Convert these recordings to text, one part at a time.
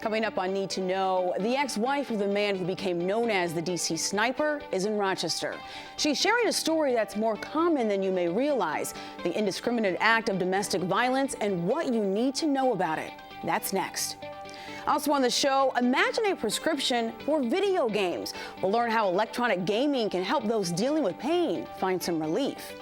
Coming up on Need to Know, the ex-wife of the man who became known as the DC Sniper is in Rochester. She's sharing a story that's more common than you may realize, the indiscriminate act of domestic violence and what you need to know about it. That's next. Also on the show, imagine a prescription for video games. We'll learn how electronic gaming can help those dealing with pain find some relief.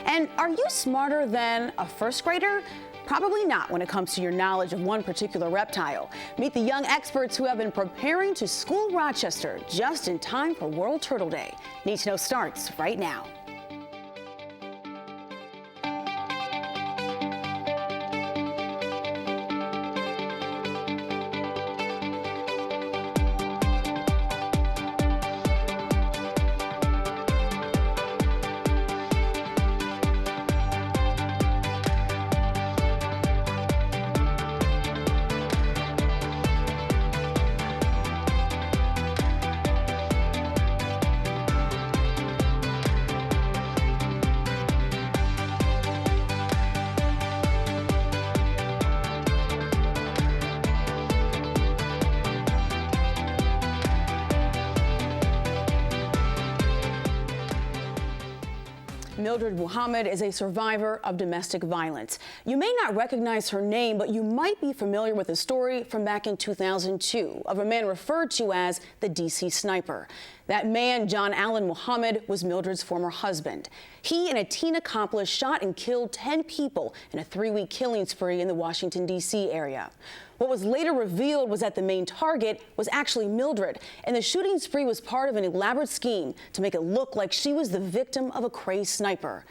And are you smarter than a first grader? Probably not when it comes to your knowledge of one particular reptile. Meet the young experts who have been preparing to school Rochester just in time for World Turtle Day. Need to Know starts right now. Mildred Muhammad is a survivor of domestic violence. You may not recognize her name, but you might be familiar with a story from back in 2002 of a man referred to as the DC Sniper. That man, John Allen Muhammad, was Mildred's former husband. He and a teen accomplice shot and killed 10 people in a 3-week killing spree in the Washington, D.C. area. What was later revealed was that the main target was actually Mildred, and the shooting spree was part of an elaborate scheme to make it look like she was the victim of a crazed sniper.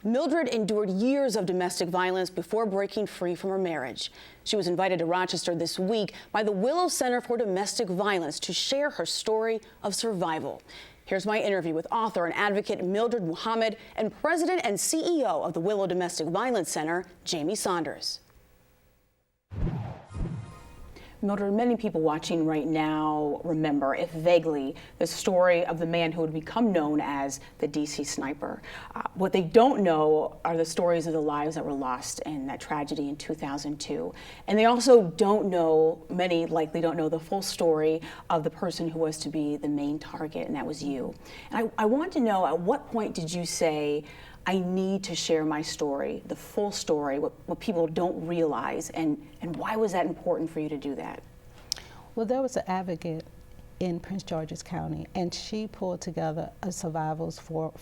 Mildred endured years of domestic violence before breaking free from her marriage. She was invited to Rochester this week by the Willow Center for Domestic Violence to share her story of survival. Here's my interview with author and advocate Mildred Muhammad and president and CEO of the Willow Domestic Violence Center, Jamie Saunders. Mildred, many people watching right now remember, if vaguely, the story of the man who would become known as the DC Sniper. What they don't know are the stories of the lives that were lost in that tragedy in 2002. And they also don't know, many likely don't know, the full story of the person who was to be the main target, and that was you. And I want to know, at what point did you say, I need to share my story, the full story, what people don't realize, and why was that important for you to do that? Well, there was an advocate in Prince George's County, and she pulled together a survivors forum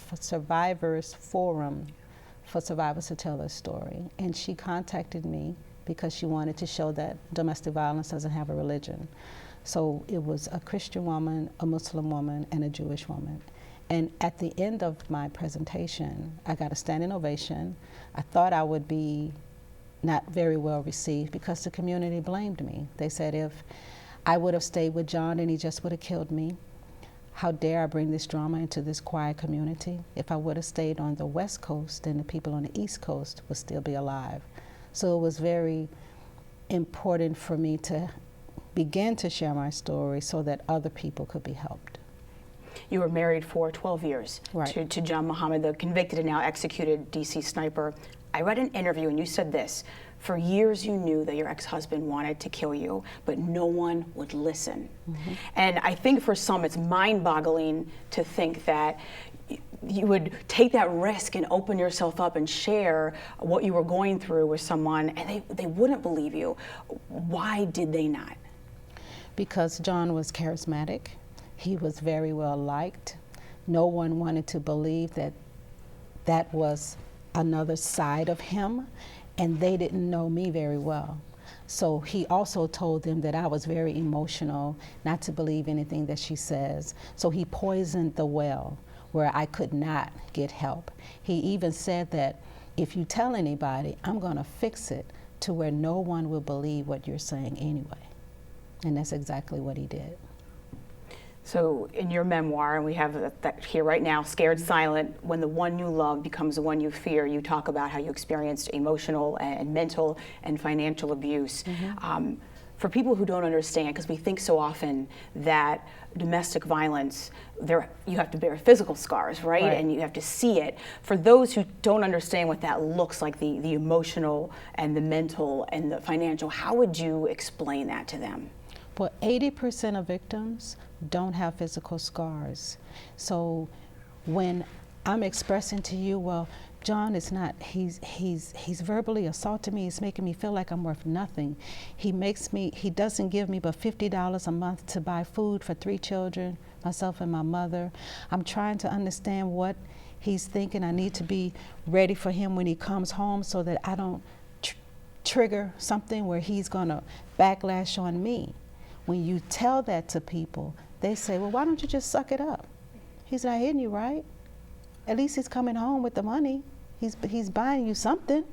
for survivors to tell their story. And she contacted me because she wanted to show that domestic violence doesn't have a religion. So it was a Christian woman, a Muslim woman, and a Jewish woman. And at the end of my presentation, I got a standing ovation. I thought I would be not very well received because the community blamed me. They said if I would have stayed with John and he just would have killed me, how dare I bring this drama into this quiet community? If I would have stayed on the West Coast, then the people on the East Coast would still be alive. So it was very important for me to begin to share my story so that other people could be helped. You were married for 12 years right. to John Muhammad, the convicted and now executed DC Sniper. I read an interview and you said this: for years you knew that your ex-husband wanted to kill you, but no one would listen. Mm-hmm. And I think for some it's mind-boggling to think that you would take that risk and open yourself up and share what you were going through with someone, and they wouldn't believe you. Why did they not? Because John was charismatic. He was very well liked. No one wanted to believe that that was another side of him, and they didn't know me very well. So he also told them that I was very emotional, not to believe anything that she says. So he poisoned the well where I could not get help. He even said that if you tell anybody, I'm gonna fix it to where no one will believe what you're saying anyway. And that's exactly what he did. So in your memoir, and we have that here right now, Scared Silent, when the one you love becomes the one you fear, you talk about how you experienced emotional and mental and financial abuse. Mm-hmm. For people who don't understand, because we think so often that domestic violence, you have to bear physical scars, right? And you have to see it. For those who don't understand what that looks like, the emotional and the mental and the financial, how would you explain that to them? Well, 80% of victims don't have physical scars. So when I'm expressing to you, well, John is not, he's verbally assaulted me, he's making me feel like I'm worth nothing. He doesn't give me but $50 a month to buy food for 3 children, myself and my mother. I'm trying to understand what he's thinking. I need to be ready for him when he comes home so that I don't trigger something where he's gonna backlash on me. When you tell that to people, they say, well, why don't you just suck it up? He's not hitting you, right? At least he's coming home with the money. He's buying you something.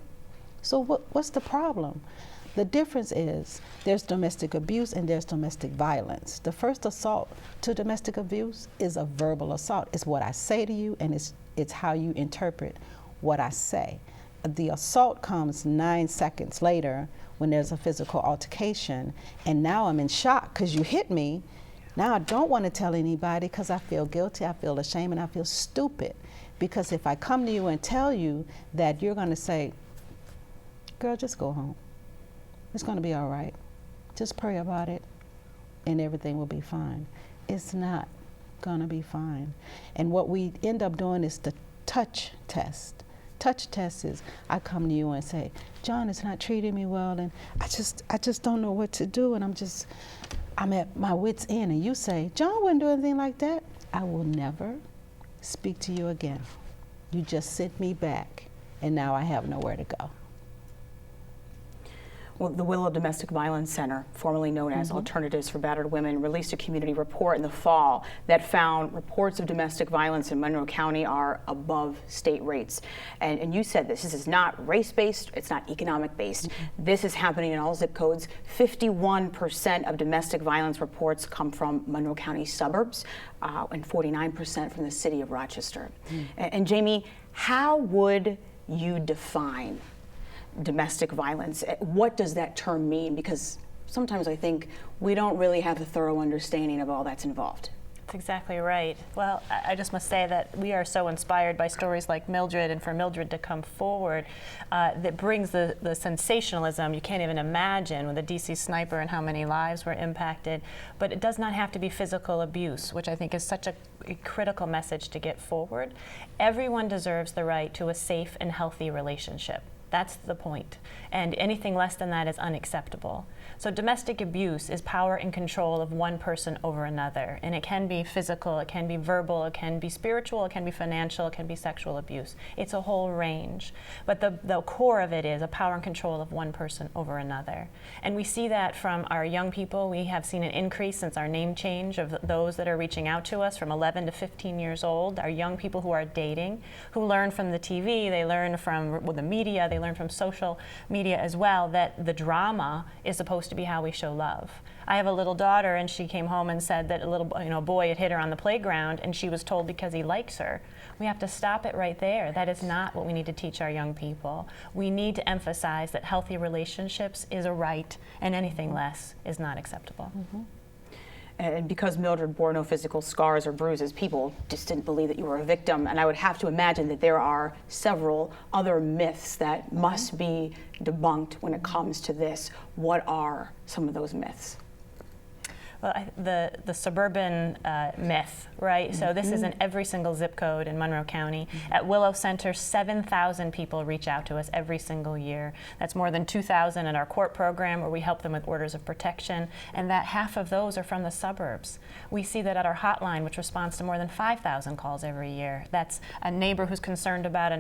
So what's the problem? The difference is there's domestic abuse and there's domestic violence. The first assault to domestic abuse is a verbal assault. It's what I say to you, and it's how you interpret what I say. The assault comes 9 seconds later when there's a physical altercation, and now I'm in shock because you hit me. Now I don't want to tell anybody because I feel guilty, I feel ashamed, and I feel stupid. Because if I come to you and tell you that, you're going to say, girl, just go home. It's going to be all right. Just pray about it and everything will be fine. It's not going to be fine. And what we end up doing is the touch test. Touch test is I come to you and say, John is not treating me well, and I just don't know what to do, and I'm at my wit's end. And you say, John wouldn't do anything like that. I will never speak to you again. You just sent me back, and now I have nowhere to go. Well, the Willow Domestic Violence Center, formerly known as Alternatives for Battered Women, released a community report in the fall that found reports of domestic violence in Monroe County are above state rates. And you said this is not race-based, it's not economic-based. This is happening in all zip codes. 51% of domestic violence reports come from Monroe County suburbs, and 49% from the city of Rochester. And Jamie, how would you define domestic violence? What does that term mean? Because sometimes I think we don't really have a thorough understanding of all that's involved. That's exactly right. Well, I just must say that we are so inspired by stories like Mildred, and for Mildred to come forward, that brings the sensationalism you can't even imagine with the DC sniper and how many lives were impacted. But it does not have to be physical abuse, which I think is such a critical message to get forward. Everyone deserves the right to a safe and healthy relationship. That's the point. And anything less than that is unacceptable. So domestic abuse is power and control of one person over another. And it can be physical, it can be verbal, it can be spiritual, it can be financial, it can be sexual abuse. It's a whole range. But the core of it is a power and control of one person over another. And we see that from our young people. We have seen an increase since our name change of those that are reaching out to us from 11 to 15 years old. Our young people who are dating, who learn from the TV, they learn from the media, they learn from social media as well, that the drama is supposed to be how we show love. I have a little daughter, and she came home and said that a little boy had hit her on the playground, and she was told because he likes her. We have to stop it right there. That is not what we need to teach our young people. We need to emphasize that healthy relationships is a right, and anything less is not acceptable. And because Mildred bore no physical scars or bruises, people just didn't believe that you were a victim. And I would have to imagine that there are several other myths that must be debunked when it comes to this. What are some of those myths? Well, the suburban myth, right? So this is in every single zip code in Monroe County. At Willow Center, 7,000 people reach out to us every single year. That's more than 2,000 in our court program, where we help them with orders of protection, and that half of those are from the suburbs. We see that at our hotline, which responds to more than 5,000 calls every year. That's a neighbor who's concerned about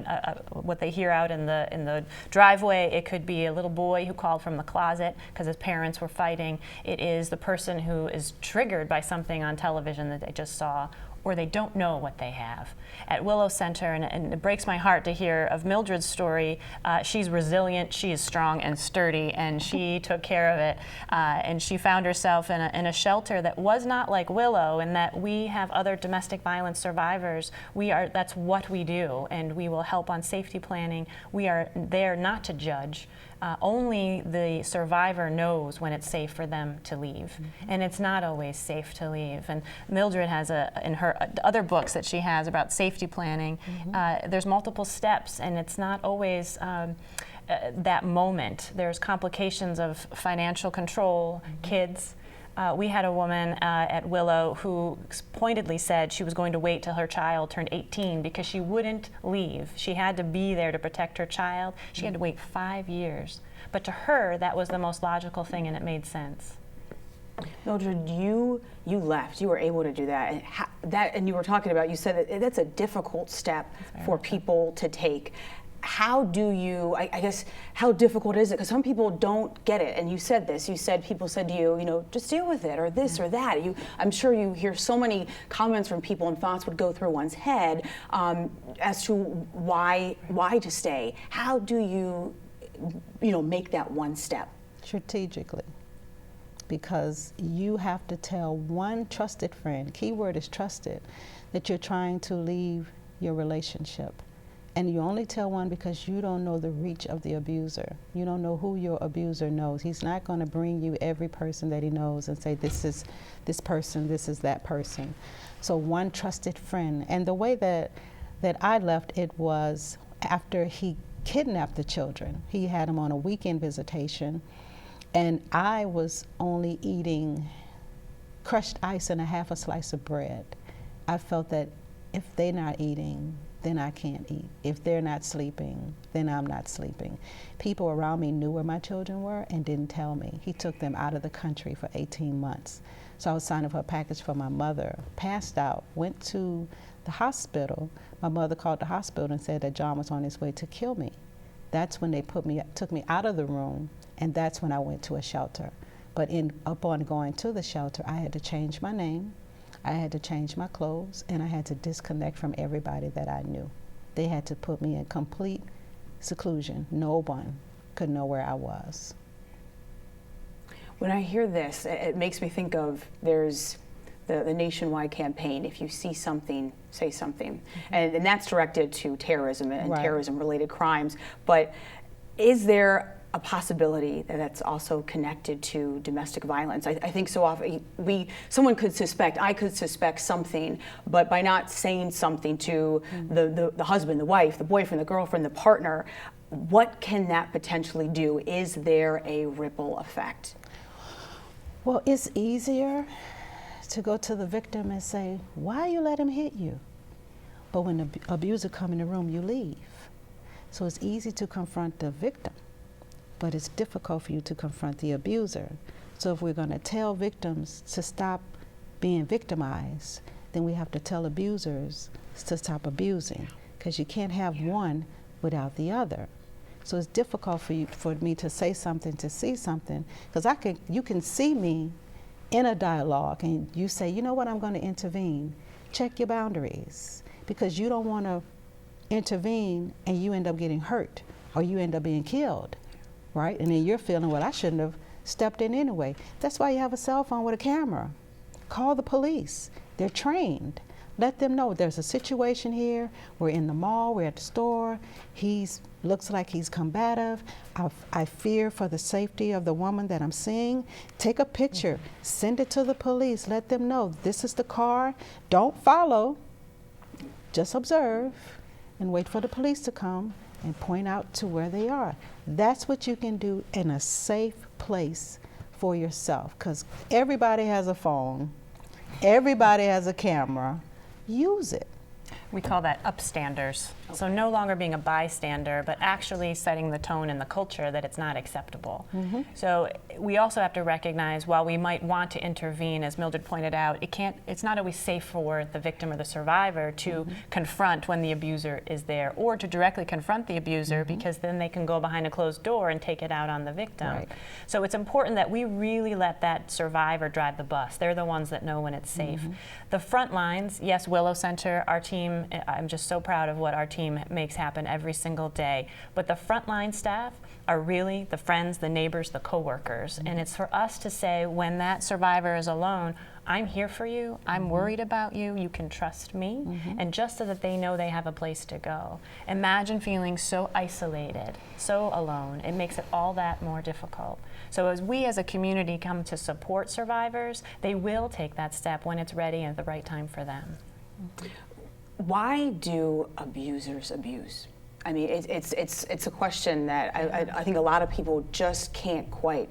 what they hear out in the driveway. It could be a little boy who called from the closet because his parents were fighting. It is the person who is triggered by something on television that they just saw, or they don't know what they have. At Willow Center, and it breaks my heart to hear of Mildred's story, she's resilient, she is strong and sturdy, and she took care of it. And she found herself in a shelter that was not like Willow, in that we have other domestic violence survivors. That's what we do, and we will help on safety planning. We are there not to judge. Only the survivor knows when it's safe for them to leave. And it's not always safe to leave. And Mildred has in her other books that she has about safety planning, there's multiple steps, and it's not always that moment. There's complications of financial control, kids, We had a woman at Willow who pointedly said she was going to wait till her child turned 18 because she wouldn't leave. She had to be there to protect her child. She had to wait 5 years. But to her, that was the most logical thing, and it made sense. Mildred, you left. You were able to do that, and you were talking about. You said that that's a difficult step for people to take. How do you? I guess how difficult is it? Because some people don't get it. And you said this. You said people said to you, just deal with it, or this or that. I'm sure you hear so many comments from people, and thoughts would go through one's head as to why to stay. How do you, make that one step? Strategically. Because you have to tell one trusted friend, keyword is trusted, that you're trying to leave your relationship. And you only tell one because you don't know the reach of the abuser. You don't know who your abuser knows. He's not going to bring you every person that he knows and say, this is this person, this is that person. So one trusted friend. And the way that I left, it was after he kidnapped the children. He had them on a weekend visitation. And I was only eating crushed ice and a half a slice of bread. I felt that if they're not eating, then I can't eat. If they're not sleeping, then I'm not sleeping. People around me knew where my children were and didn't tell me. He took them out of the country for 18 months. So I was signing for a package for my mother, passed out, went to the hospital. My mother called the hospital and said that John was on his way to kill me. That's when they took me out of the room, and that's when I went to a shelter. But upon going to the shelter, I had to change my name, I had to change my clothes, and I had to disconnect from everybody that I knew. They had to put me in complete seclusion. No one could know where I was. When I hear this, it makes me think of there's the nationwide campaign, if you see something, say something. And that's directed to terrorism and Right. terrorism-related crimes. But is there a possibility that that's also connected to domestic violence? I think so often someone could suspect, I could suspect something, but by not saying something to the husband, the wife, the boyfriend, the girlfriend, the partner, what can that potentially do? Is there a ripple effect? Well, it's easier to go to the victim and say, why you let him hit you? But when the abuser come in the room, you leave. So it's easy to confront the victim, but it's difficult for you to confront the abuser. So if we're going to tell victims to stop being victimized, then we have to tell abusers to stop abusing, because you can't have one without the other. So it's difficult for me to say something, to see something, because you can see me in a dialogue and you say, you know what, I'm going to intervene. Check your boundaries, because you don't want to intervene and you end up getting hurt or you end up being killed, right? And then you're feeling, well, I shouldn't have stepped in anyway. That's why you have a cell phone with a camera. Call the police. They're trained. Let them know there's a situation here. We're in the mall, we're at the store. Looks like he's combative. I fear for the safety of the woman that I'm seeing. Take a picture, send it to the police. Let them know this is the car. Don't follow, just observe and wait for the police to come and point out to where they are. That's what you can do in a safe place for yourself, because everybody has a phone, everybody has a camera. Use it. We call that upstanders. So no longer being a bystander, but actually setting the tone in the culture that it's not acceptable. So we also have to recognize, while we might want to intervene, as Mildred pointed out, it's not always safe for the victim or the survivor to confront when the abuser is there, or to directly confront the abuser, because then they can go behind a closed door and take it out on the victim. Right. So it's important that we really let that survivor drive the bus. They're the ones that know when it's safe. The front lines, yes, Willow Center, our team, I'm just so proud of what our team makes happen every single day. But the frontline staff are really the friends, the neighbors, the coworkers. And it's for us to say, when that survivor is alone, I'm here for you, I'm worried about you, you can trust me, and just so that they know they have a place to go. Imagine feeling so isolated, so alone. It makes it all that more difficult. So as we as a community come to support survivors, they will take that step when it's ready and at the right time for them. Why do abusers abuse? I mean, it's a question that I think a lot of people just can't quite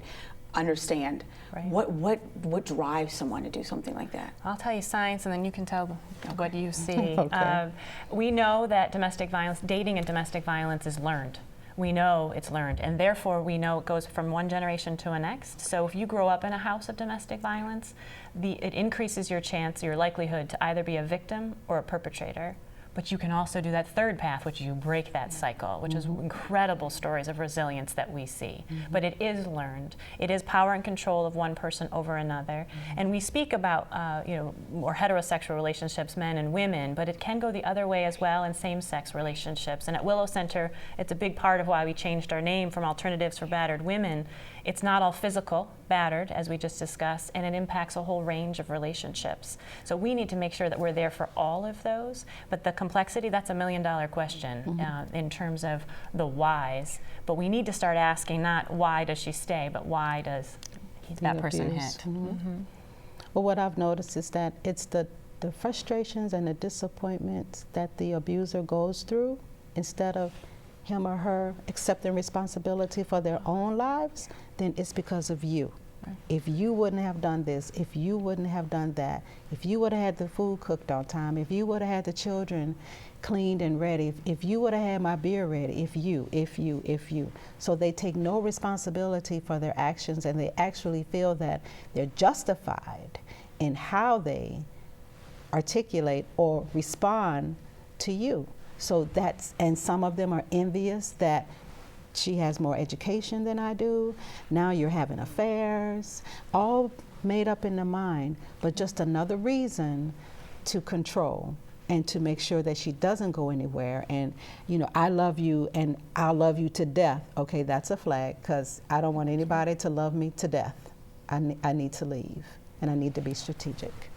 understand. Right. What drives someone to do something like that? I'll tell you science, and then you can tell what you see. Okay. We know that domestic violence, dating and domestic violence is learned. We know it's learned, and therefore we know it goes from one generation to the next. So if you grow up in a house of domestic violence, it increases your chance, your likelihood to either be a victim or a perpetrator. But you can also do that third path, which you break that cycle, which is incredible stories of resilience that we see. But it is learned. It is power and control of one person over another. And we speak about more heterosexual relationships, men and women, but it can go the other way as well in same-sex relationships. And at Willow Center, it's a big part of why we changed our name from Alternatives for Battered Women. It's not all physical, battered, as we just discussed, and it impacts a whole range of relationships. So we need to make sure that we're there for all of those. But the complexity, that's $1 million question in terms of the whys. But we need to start asking not why does she stay, but why does that person hit. Well, what I've noticed is that it's the frustrations and the disappointments that the abuser goes through, instead of him or her accepting responsibility for their own lives, then it's because of you. Right. If you wouldn't have done this, if you wouldn't have done that, if you would have had the food cooked on time, if you would have had the children cleaned and ready, if you would have had my beer ready, if you. So they take no responsibility for their actions, and they actually feel that they're justified in how they articulate or respond to you. So and some of them are envious that she has more education than I do. Now you're having affairs, all made up in the mind, but just another reason to control and to make sure that she doesn't go anywhere. And, I love you and I'll love you to death. Okay, that's a flag, because I don't want anybody to love me to death. I need to leave, and I need to be strategic.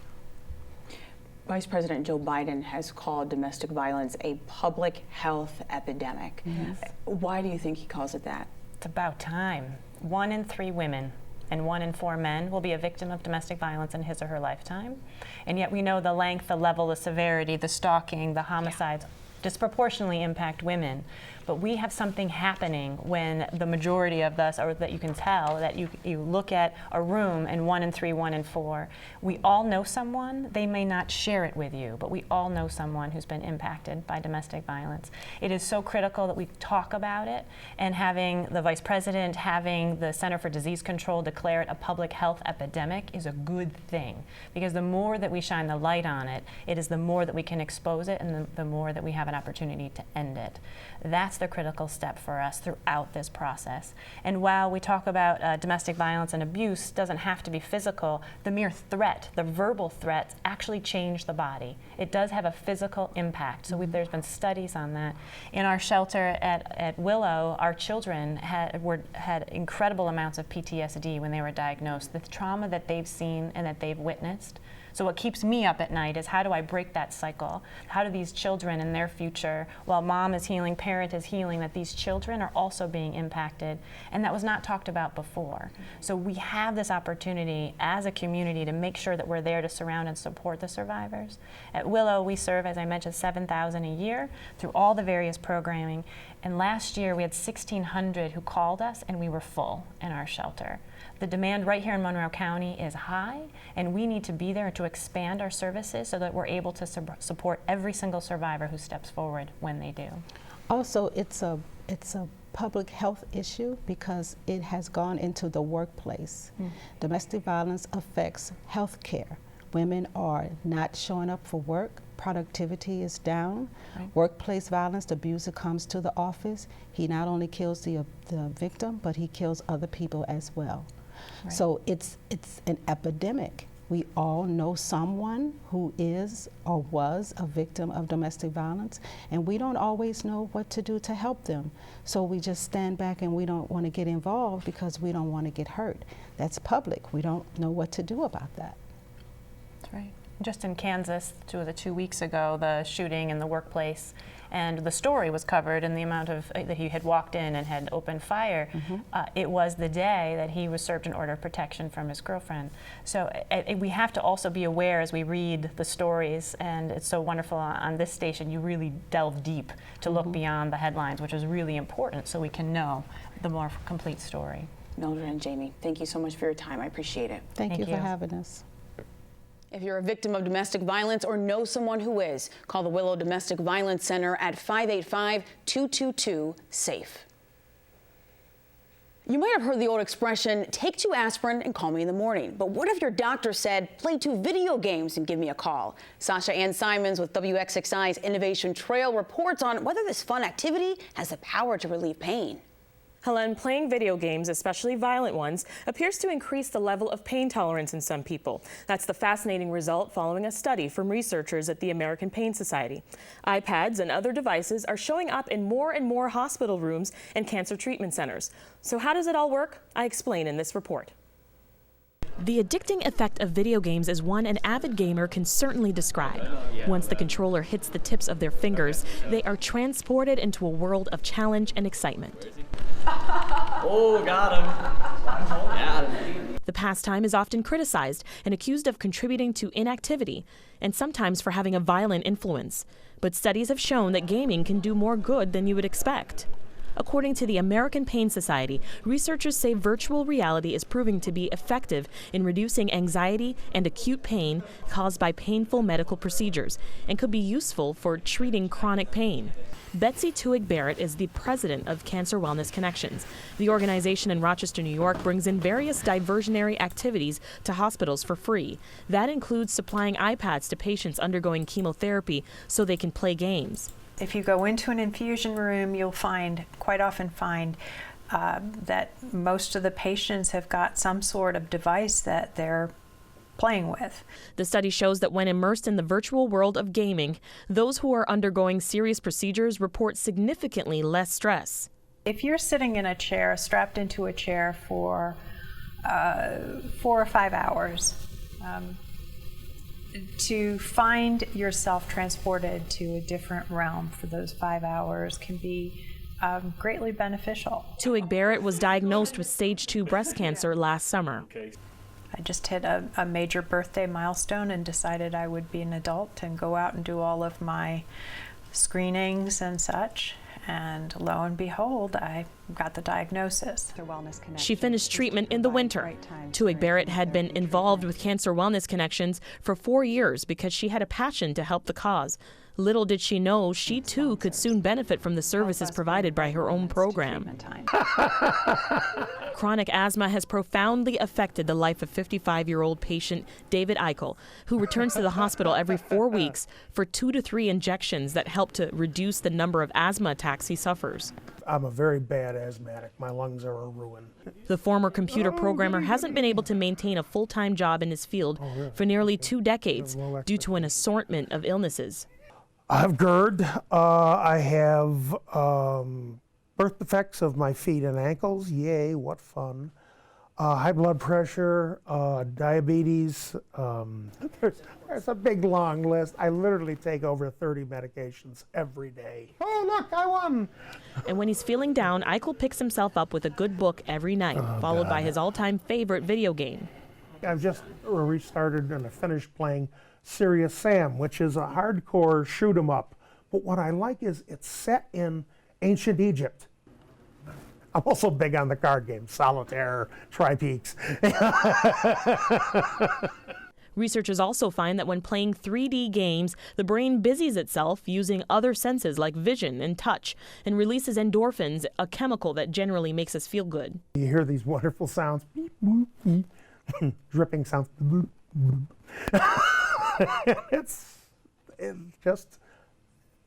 Vice President Joe Biden has called domestic violence a public health epidemic. Yes. Why do you think he calls it that? It's about time. 1 in 3 women and 1 in 4 men will be a victim of domestic violence in his or her lifetime. And yet we know the length, the level, the severity, the stalking, the homicides disproportionately impact women. But we have something happening when the majority of us, or that you can tell, that you look at a room and 1 in 3, 1 in 4, we all know someone. They may not share it with you, but we all know someone who's been impacted by domestic violence. It is so critical that we talk about it, and having the Vice President, having the Center for Disease Control declare it a public health epidemic is a good thing, because the more that we shine the light on it, it is the more that we can expose it, and the more that we have an opportunity to end it. That's the critical step for us throughout this process. And while we talk about domestic violence and abuse doesn't have to be physical, the mere threat, the verbal threats, actually change the body. It does have a physical impact. So there's been studies on that. In our shelter at Willow, our children had incredible amounts of PTSD when they were diagnosed. The trauma that they've seen and that they've witnessed. So what keeps me up at night is, how do I break that cycle? How do these children in their future, while mom is healing, parent is healing, that these children are also being impacted? And that was not talked about before. So we have this opportunity as a community to make sure that we're there to surround and support the survivors. At Willow, we serve, as I mentioned, 7,000 a year through all the various programming. And last year we had 1,600 who called us, and we were full in our shelter. The demand right here in Monroe County is high, and we need to be there to expand our services so that we're able to support every single survivor who steps forward when they do. Also, it's a public health issue because it has gone into the workplace. Domestic violence affects health care. Women are not showing up for work. Productivity is down. Right. Workplace violence, the abuser comes to the office. He not only kills the victim, but he kills other people as well. Right. So it's an epidemic. We all know someone who is or was a victim of domestic violence, and we don't always know what to do to help them. So we just stand back and we don't want to get involved because we don't want to get hurt. That's public. We don't know what to do about that. That's right. Just in Kansas, 2 weeks ago, the shooting in the workplace, and the story was covered in the amount of that he had walked in and had opened fire. It was the day that he was served an order of protection from his girlfriend. So we have to also be aware as we read the stories, and it's so wonderful on this station, you really delve deep to look beyond the headlines, which is really important so we can know the more complete story. Mildred and Jamie, thank you so much for your time. I appreciate it. Thank you for having us. If you're a victim of domestic violence or know someone who is, call the Willow Domestic Violence Center at 585-222-SAFE. You might have heard the old expression, take 2 aspirin and call me in the morning. But what if your doctor said, play 2 video games and give me a call? Sasha Ann Simons with WXXI's Innovation Trail reports on whether this fun activity has the power to relieve pain. Helen, playing video games, especially violent ones, appears to increase the level of pain tolerance in some people. That's the fascinating result following a study from researchers at the American Pain Society. iPads and other devices are showing up in more and more hospital rooms and cancer treatment centers. So how does it all work? I explain in this report. The addicting effect of video games is one an avid gamer can certainly describe. Once the controller hits the tips of their fingers, they are transported into a world of challenge and excitement. Oh, got him. Got him. The pastime is often criticized and accused of contributing to inactivity, and sometimes for having a violent influence. But studies have shown that gaming can do more good than you would expect. According to the American Pain Society, researchers say virtual reality is proving to be effective in reducing anxiety and acute pain caused by painful medical procedures and could be useful for treating chronic pain. Betsy Tuig Barrett is the president of Cancer Wellness Connections. The organization in Rochester, New York brings in various diversionary activities to hospitals for free. That includes supplying iPads to patients undergoing chemotherapy so they can play games. If you go into an infusion room, you'll quite often find that most of the patients have got some sort of device that they're playing with. The study shows that when immersed in the virtual world of gaming, those who are undergoing serious procedures report significantly less stress. If you're sitting in a chair, strapped into a chair for 4 or 5 hours, to find yourself transported to a different realm for those 5 hours can be greatly beneficial. Tuig Barrett was diagnosed with stage 2 breast cancer last summer. I just hit a major birthday milestone and decided I would be an adult and go out and do all of my screenings and such. And lo and behold, I got the diagnosis. She finished treatment in the winter. Tuig Barrett had been involved with Cancer Wellness Connections for 4 years because she had a passion to help the cause. Little did she know she too could soon benefit from the services provided by her own program. Chronic asthma has profoundly affected the life of 55-year-old patient David Eichel, who returns to the hospital every 4 weeks for 2 to 3 injections that help to reduce the number of asthma attacks he suffers. I'm a very bad asthmatic. My lungs are a ruin. The former computer programmer hasn't been able to maintain a full-time job in his field for nearly 2 decades due to an assortment of illnesses. I have GERD. I have birth defects of my feet and ankles. Yay, what fun. High blood pressure, diabetes. There's a big long list. I literally take over 30 medications every day. Oh, look, I won. And when he's feeling down, Eichel picks himself up with a good book every night, followed by his all-time favorite video game. I've just restarted and finished playing Serious Sam, which is a hardcore shoot 'em up. But what I like is it's set in ancient Egypt. I'm also big on the card games, Solitaire, Tri-Peaks. Researchers also find that when playing 3D games, the brain busies itself using other senses like vision and touch and releases endorphins, a chemical that generally makes us feel good. You hear these wonderful sounds, beep, boop, beep, dripping sounds. Boop, boop. It's just,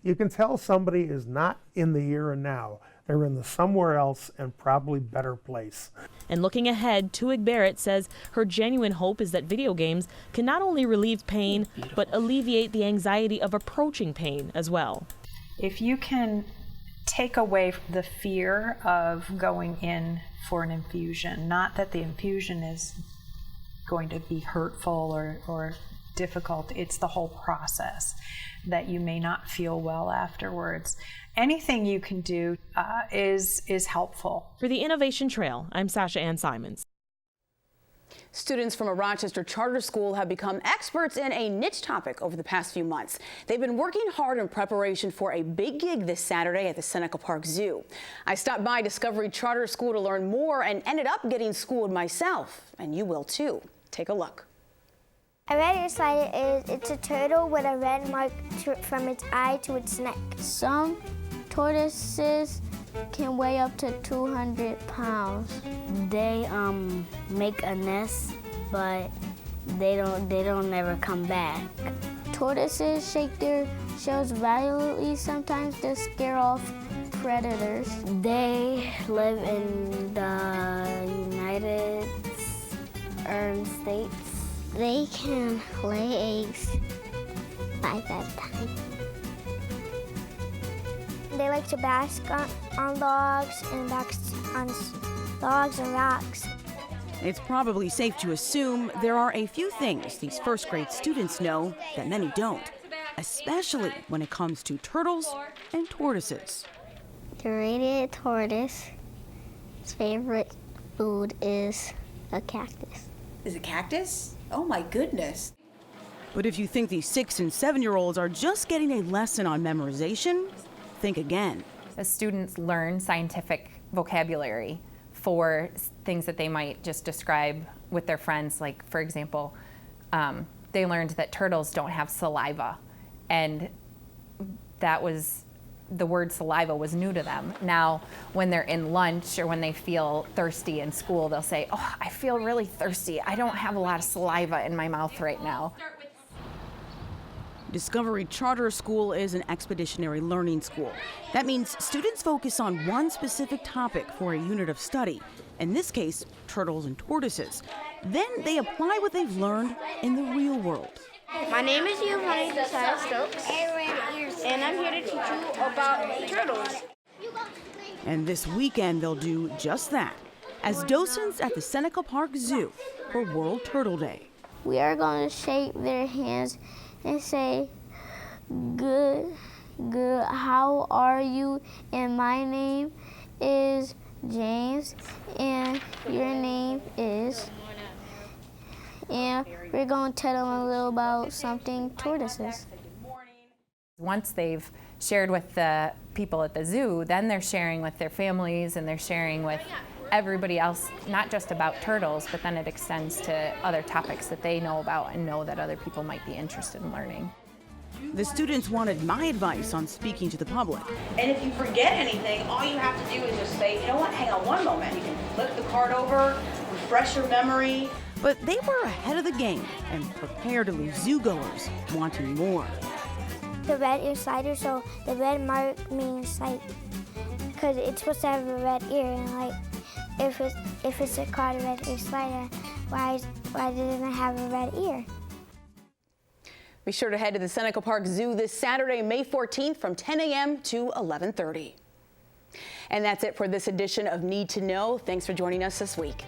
you can tell somebody is not in the here and now. They're in the somewhere else and probably better place. And looking ahead, Tuig Barrett says her genuine hope is that video games can not only relieve pain, but alleviate the anxiety of approaching pain as well. If you can take away the fear of going in for an infusion, not that the infusion is going to be hurtful or difficult, it's the whole process that you may not feel well afterwards. Anything you can do is helpful. For the Innovation Trail, I'm Sasha Ann Simons. Students from a Rochester charter school have become experts in a niche topic over the past few months. They've been working hard in preparation for a big gig this Saturday at the Seneca Park Zoo. I stopped by Discovery Charter School to learn more and ended up getting schooled myself, and you will too. Take a look. A red ear slider it's a turtle with a red mark from its eye to its neck. Some tortoises can weigh up to 200 pounds. They make a nest, but they don't ever come back. Tortoises shake their shells violently sometimes to scare off predators. They live in the United States. They can lay eggs 5 at a time. They like to bask on logs and rocks. It's probably safe to assume there are a few things these first grade students know that many don't, especially when it comes to turtles and tortoises. The radiated tortoise's favorite food is a cactus. Is it cactus? Oh my goodness. But if you think these 6- and 7-year-olds are just getting a lesson on memorization, think again. The students learn scientific vocabulary for things that they might just describe with their friends. Like, for example, they learned that turtles don't have saliva, and the word saliva was new to them. Now, when they're in lunch or when they feel thirsty in school, they'll say, "Oh, I feel really thirsty. I don't have a lot of saliva in my mouth right now." Discovery Charter School is an expeditionary learning school. That means students focus on one specific topic for a unit of study, in this case, turtles and tortoises. Then they apply what they've learned in the real world. My name is Giovanni Josiah Stokes, and I'm here to teach you about turtles. And this weekend they'll do just that, as docents at the Seneca Park Zoo for World Turtle Day. We are going to shake their hands and say, "Good, good, how are you? And my name is James, and your name is..." And we're going to tell them a little about something tortoises. Once they've shared with the people at the zoo, then they're sharing with their families and they're sharing with everybody else, not just about turtles, but then it extends to other topics that they know about and know that other people might be interested in learning. The students wanted my advice on speaking to the public. And if you forget anything, all you have to do is just say, "You know what, hang on one moment." You can flip the card over, refresh your memory. But they were ahead of the game and prepared to leave zoo-goers wanting more. The red ear slider, so the red mark means like, because it's supposed to have a red ear, and like, if it's called a red ear slider, why doesn't it have a red ear? Be sure to head to the Seneca Park Zoo this Saturday, May 14th from 10 a.m. to 11:30. And that's it for this edition of Need to Know. Thanks for joining us this week.